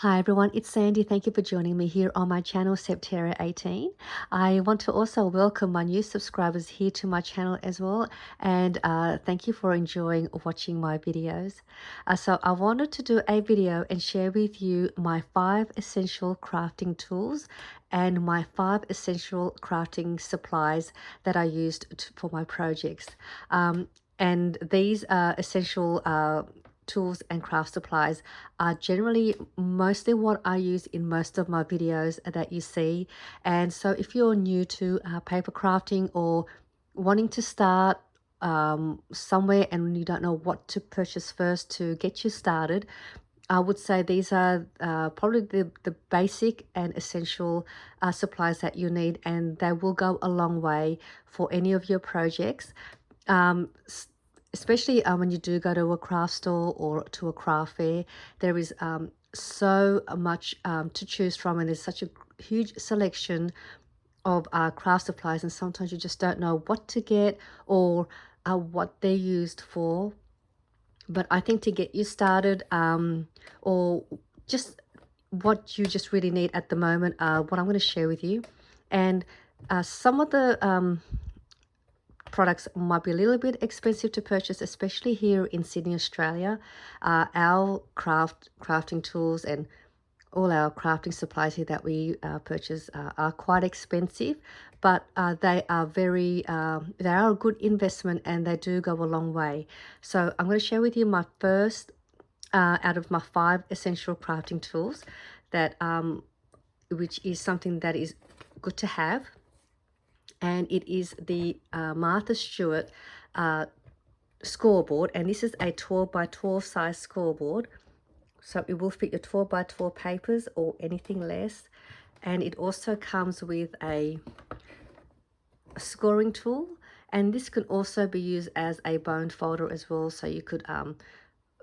Hi everyone, it's Sandy. Thank you for joining me here on my channel, Septera18. I want to also welcome my new subscribers here to my channel as well, and thank you for enjoying watching my videos. So I wanted to do a video and share with you my 5 essential crafting tools and my 5 essential crafting supplies that I used for my projects. And these essential tools and craft supplies are generally mostly what I use in most of my videos that you see. And so if you're new to paper crafting or wanting to start somewhere and you don't know what to purchase first to get you started, I would say these are probably the basic and essential supplies that you need, and they will go a long way for any of your projects. Um, Especially when you do go to a craft store or to a craft fair, there is so much to choose from, and there's such a huge selection of craft supplies, and sometimes you just don't know what to get or what they're used for. But I think to get you started, or just what you just really need at the moment, what I'm going to share with you, and some of the products might be a little bit expensive to purchase, especially here in Sydney, Australia. Our crafting tools and all our crafting supplies here that we purchase are quite expensive, but they are they are a good investment and they do go a long way. So I'm going to share with you my first out of my 5 essential crafting tools that which is something that is good to have, and it is the Martha Stewart scoreboard, and this is a 12 by 12 size scoreboard, so it will fit your 12 by 12 papers or anything less. And it also comes with a scoring tool, and this can also be used as a bone folder as well, so you could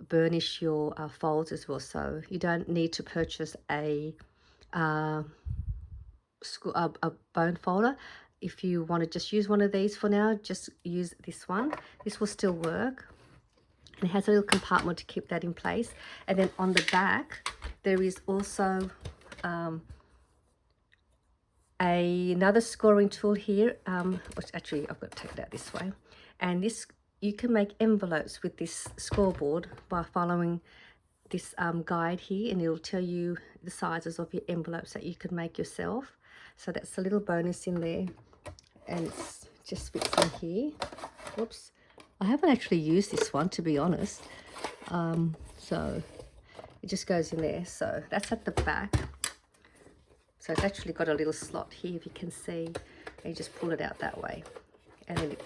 burnish your folds as well, so you don't need to purchase a bone folder. If you want to just use one of these for now, just use this one. This will still work. And it has a little compartment to keep that in place. And then on the back, there is also another scoring tool here, which actually I've got to take it out this way. And this, you can make envelopes with this scoreboard by following this guide here, and it'll tell you the sizes of your envelopes that you could make yourself. So that's a little bonus in there, and it just fits in here. Whoops, I haven't actually used this one, to be honest. So it just goes in there. So that's at the back. So it's actually got a little slot here, if you can see. And you just pull it out that way, and then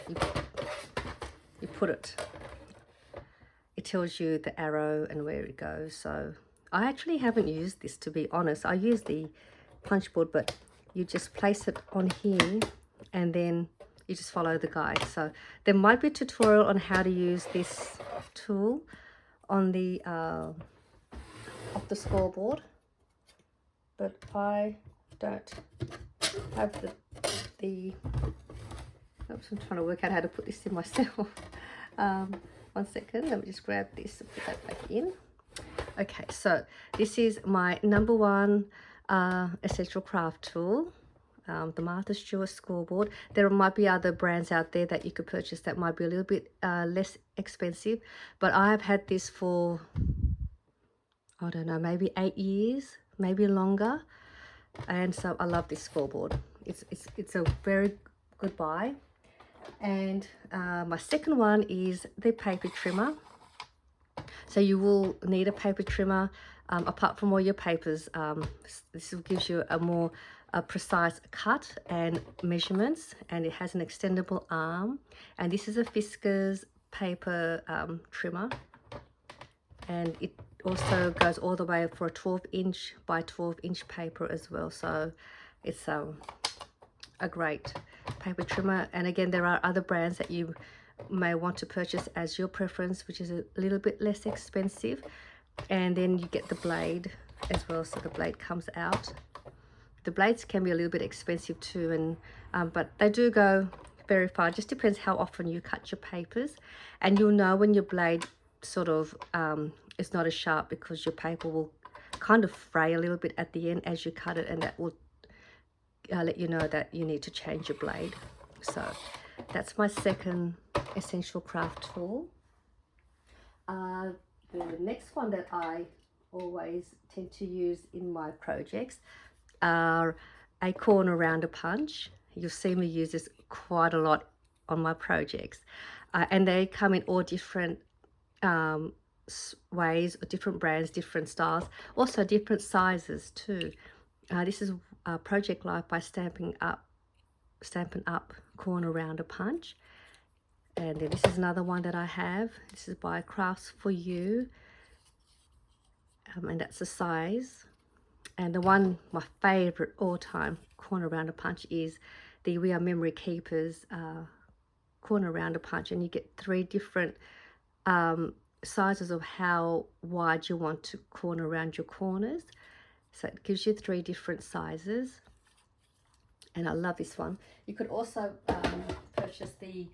you put it. It tells you the arrow and where it goes. So I actually haven't used this, to be honest. I use the punch board, but you just place it on here and then you just follow the guide. So there might be a tutorial on how to use this tool on the of the scoreboard, but I don't have the oops, I'm trying to work out how to put this in myself. 1 second, let me just grab this and put that back in. Okay, so this is my number 1 essential craft tool, the Martha Stewart scoreboard. There might be other brands out there that you could purchase that might be a little bit less expensive, but I have had this for, I don't know, maybe 8 years, maybe longer, and so I love this scoreboard. It's a very good buy. And my second one is the paper trimmer. So you will need a paper trimmer apart from all your papers. This gives you a more precise cut and measurements, and it has an extendable arm. And this is a Fiskars paper trimmer, and it also goes all the way for a 12-inch by 12-inch paper as well. So it's a great paper trimmer. And again, there are other brands that you may want to purchase as your preference, which is a little bit less expensive. And then you get the blade as well, so the blade comes out. The blades can be a little bit expensive too, and but they do go very far. It just depends how often you cut your papers, and you'll know when your blade sort of is not as sharp, because your paper will kind of fray a little bit at the end as you cut it, and that will let you know that you need to change your blade. So that's my second essential craft tool. The next one that I always tend to use in my projects are a Cornerrounder Punch. You'll see me use this quite a lot on my projects, and they come in all different ways, different brands, different styles, also different sizes too. This is Project Life by Stampin' Up Cornerrounder Punch. And then this is another one that I have. This is by Crafts For You, and that's the size. And the one, my favorite all-time Cornerrounder Punch is the We Are Memory Keepers Cornerrounder Punch, and you get 3 different sizes of how wide you want to corner around your corners. So it gives you 3 different sizes, and I love this one. You could also purchase the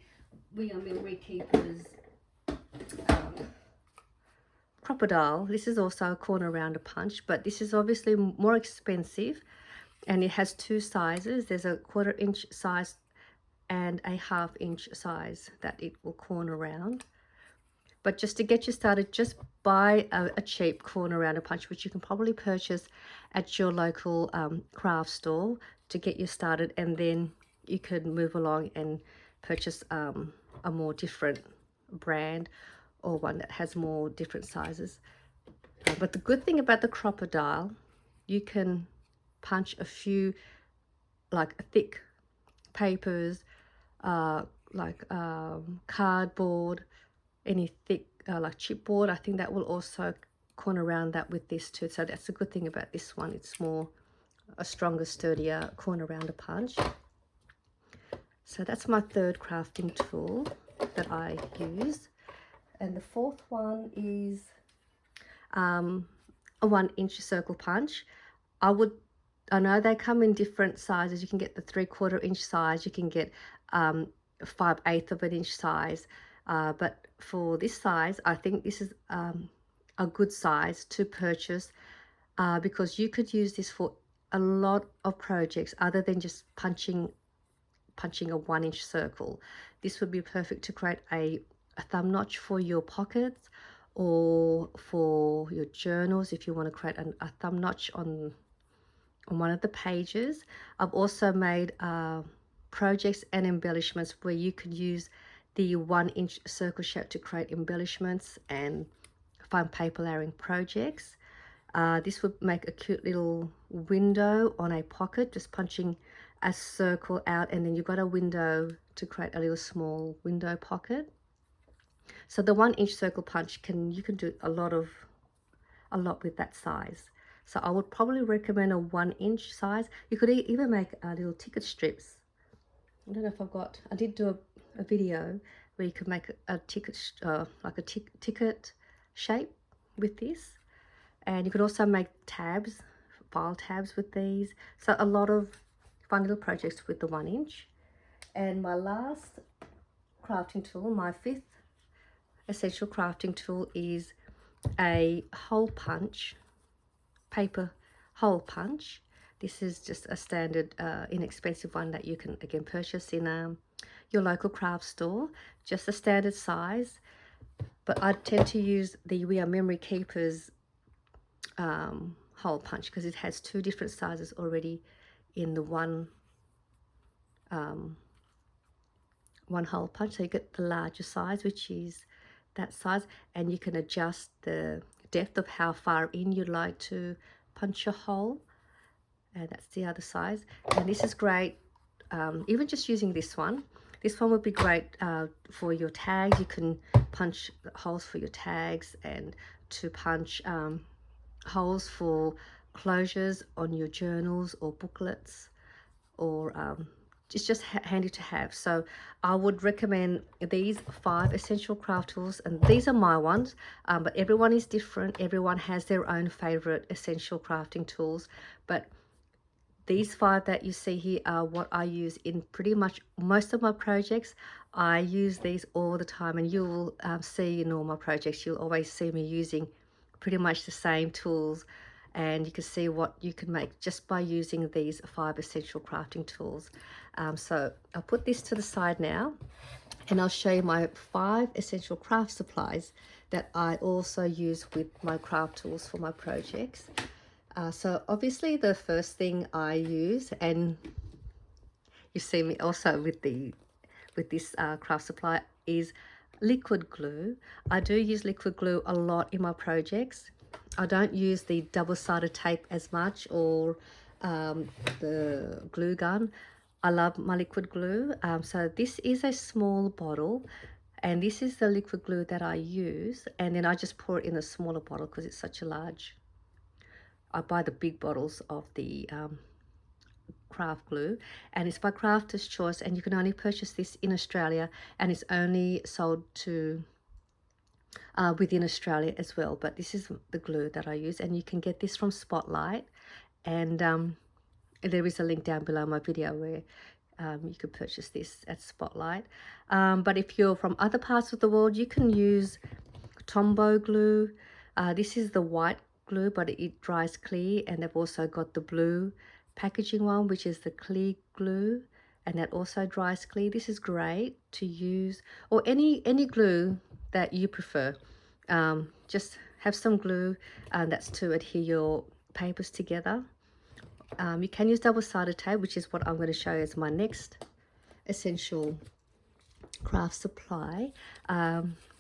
We Are Memory Keepers Crocodile. This is also a Cornerrounder Punch, but this is obviously more expensive, and it has 2 sizes. There's a 1/4 inch size and a 1/2 inch size that it will corner around. But just to get you started, just buy a cheap Cornerrounder Punch, which you can probably purchase at your local craft store to get you started, and then you could move along and purchase a more different brand or one that has more different sizes. But the good thing about the Crocodile, you can punch a few like thick papers, like cardboard, any thick like chipboard. I think that will also corner around that with this too. So that's the good thing about this one. It's more a stronger, sturdier Cornerrounder Punch. So that's my 3rd crafting tool that I use. And the 4th one is a 1-inch circle punch. I know they come in different sizes. You can get the 3/4 inch size, you can get 5/8 of an inch size, but for this size, I think this is a good size to purchase, because you could use this for a lot of projects other than just punching a 1-inch circle. This would be perfect to create a thumb notch for your pockets, or for your journals if you want to create a thumb notch on one of the pages. I've also made projects and embellishments where you could use the 1-inch circle shape to create embellishments and fun paper layering projects. This would make a cute little window on a pocket, just punching a circle out, and then you've got a window to create a little small window pocket. So the 1-inch circle punch, you can do a lot with that size. So I would probably recommend a 1-inch size. You could even make little ticket strips. I don't know if I did do a video where you could make a ticket, like a ticket shape with this. And you could also make tabs, file tabs with these. So a lot of fun little projects with the 1-inch. And my last crafting tool, my 5th essential crafting tool, is a hole punch, paper hole punch. This is just a standard inexpensive one that you can again purchase in your local craft store, just a standard size. But I tend to use the We Are Memory Keepers hole punch because it has 2 different sizes already in the one hole punch. So you get the larger size, which is that size, and you can adjust the depth of how far in you'd like to punch a hole, and that's the other size. And this is great, even just using this one would be great for your tags. You can punch holes for your tags, and to punch holes for closures on your journals or booklets, or it's just handy to have. So I would recommend these 5 essential craft tools, and these are my ones, but everyone is different. Everyone has their own favorite essential crafting tools, but these 5 that you see here are what I use in pretty much most of my projects. I use these all the time, and you'll see in all my projects, you'll always see me using pretty much the same tools and you can see what you can make just by using these 5 essential crafting tools. So I'll put this to the side now, and I'll show you my 5 essential craft supplies that I also use with my craft tools for my projects. So obviously the first thing I use, and you see me also with this craft supply, is liquid glue. I do use liquid glue a lot in my projects. I don't use the double-sided tape as much, or the glue gun. I love my liquid glue. So this is a small bottle, and this is the liquid glue that I use, and then I just pour it in a smaller bottle because it's such a large. I buy the big bottles of the craft glue, and it's by Crafter's Choice, and you can only purchase this in Australia, and it's only sold to within Australia as well. But this is the glue that I use, and you can get this from Spotlight, and there is a link down below my video where you could purchase this at Spotlight. But if you're from other parts of the world, you can use Tombow glue. This is the white glue, but it dries clear, and they've also got the blue packaging one, which is the clear glue, and that also dries clear. This is great to use, or any glue that you prefer. Just have some glue, and that's to adhere your papers together. You can use double-sided tape, which is what I'm going to show you as my next essential craft supply.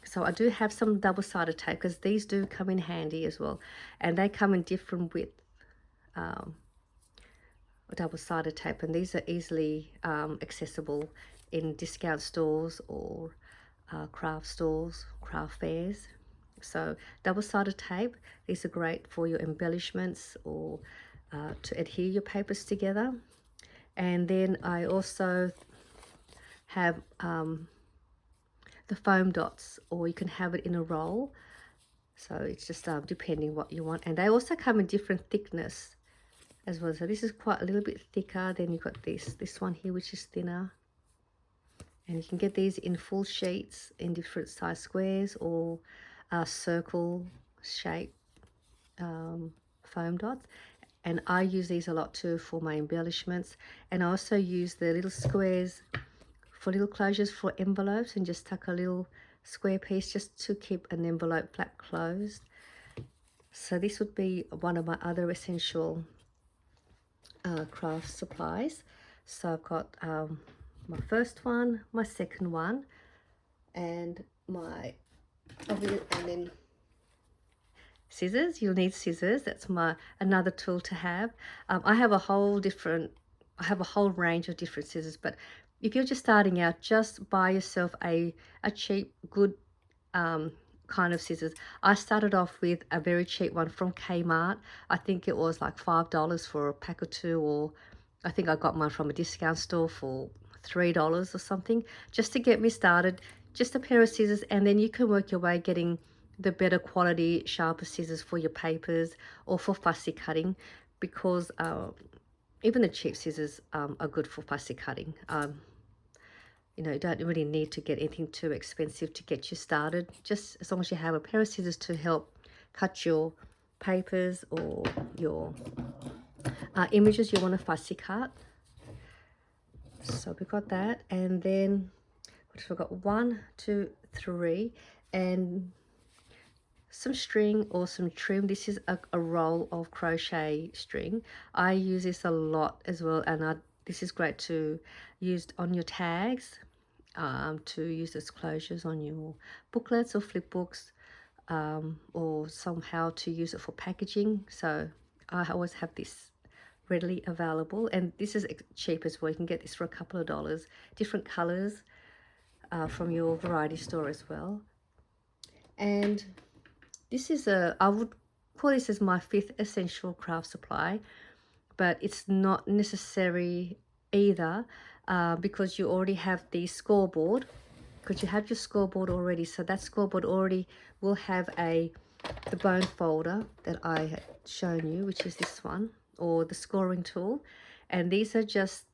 So I do have some double-sided tape, because these do come in handy as well, and they come in different width double-sided tape, and these are easily accessible in discount stores or craft stores, craft fairs. So double-sided tape, these are great for your embellishments or to adhere your papers together. And then I also have the foam dots, or you can have it in a roll. So it's just depending what you want, and they also come in different thickness as well. So this is quite a little bit thicker. Then you've got this one here, which is thinner, and you can get these in full sheets in different size squares or circle shape foam dots. And I use these a lot too for my embellishments, and I also use the little squares for little closures for envelopes, and just tuck a little square piece just to keep an envelope flap closed. So this would be one of my other essential craft supplies. So I've got my first one, my second one, and my and then scissors. You'll need scissors. That's my another tool to have. I have a whole range of different scissors, but if you're just starting out, just buy yourself a cheap, good kind of scissors. I started off with a very cheap one from Kmart. I think it was like $5 for a pack of 2, or I think I got mine from a discount store for $3 or something, just to get me started. Just a pair of scissors, and then you can work your way getting the better quality, sharper scissors for your papers or for fussy cutting, because even the cheap scissors are good for fussy cutting. You know, you don't really need to get anything too expensive to get you started. Just as long as you have a pair of scissors to help cut your papers or your images you want to fussy cut. So we've got that, and then we've got 1, 2, 3, and some string or some trim. This is a roll of crochet string. I use this a lot as well, and this is great to use on your tags, to use as closures on your booklets or flip books, or somehow to use it for packaging. So I always have this readily available, and this is cheap as well. You can get this for a couple of dollars, different colors from your variety store as well. And this is I would call this as my 5th essential craft supply, but it's not necessary either, because you already have the scoreboard, because you have your scoreboard already. So that scoreboard already will have the bone folder that I had shown you, which is this one, or the scoring tool. And these are just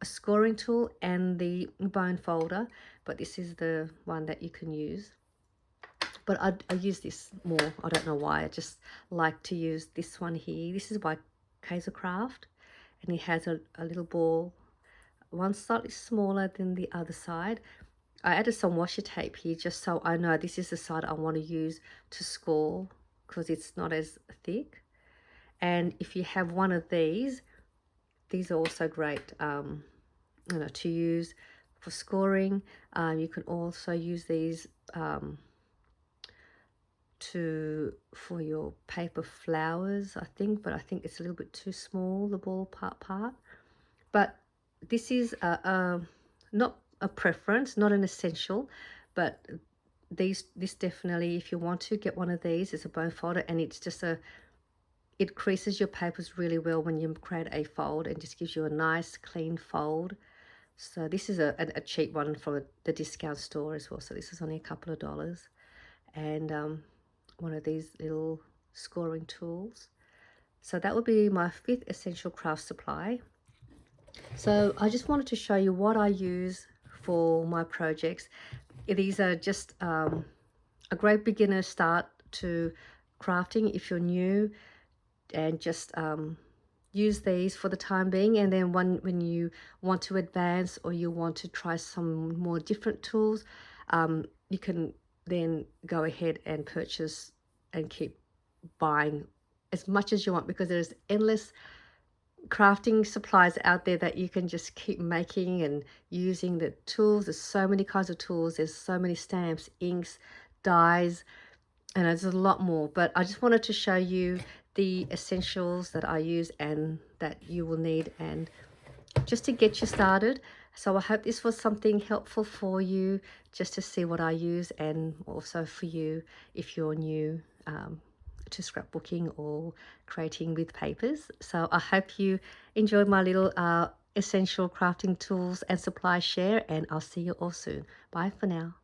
a scoring tool and the bone folder, but this is the one that you can use. but I use this more. I don't know why. I just like to use this one here. This is by Craft, and it has a little ball, one slightly smaller than the other side. I added some washi tape here just so I know this is the side I want to use to score, because it's not as thick. And if you have one of these are also great to use for scoring. You can also use these for your paper flowers, I think, but I think it's a little bit too small, the ball part. But this is not a preference, not an essential, but this definitely, if you want to get one of these, it's a bone folder, and it's just it creases your papers really well when you create a fold, and just gives you a nice clean fold. So this is a cheap one from the discount store as well. So this is only a couple of dollars, and one of these little scoring tools. So that would be my 5th essential craft supply. So I just wanted to show you what I use for my projects. These are just a great beginner start to crafting if you're new, and just use these for the time being. And then when you want to advance, or you want to try some more different tools, you can then go ahead and purchase and keep buying as much as you want, because there's endless crafting supplies out there that you can just keep making and using the tools. There's so many kinds of tools, there's so many stamps, inks, dyes, and there's a lot more. But I just wanted to show you the essentials that I use and that you will need, and just to get you started. So I hope this was something helpful for you, just to see what I use, and also for you if you're new to scrapbooking or creating with papers. So I hope you enjoyed my little essential crafting tools and supply share, and I'll see you all soon. Bye for now.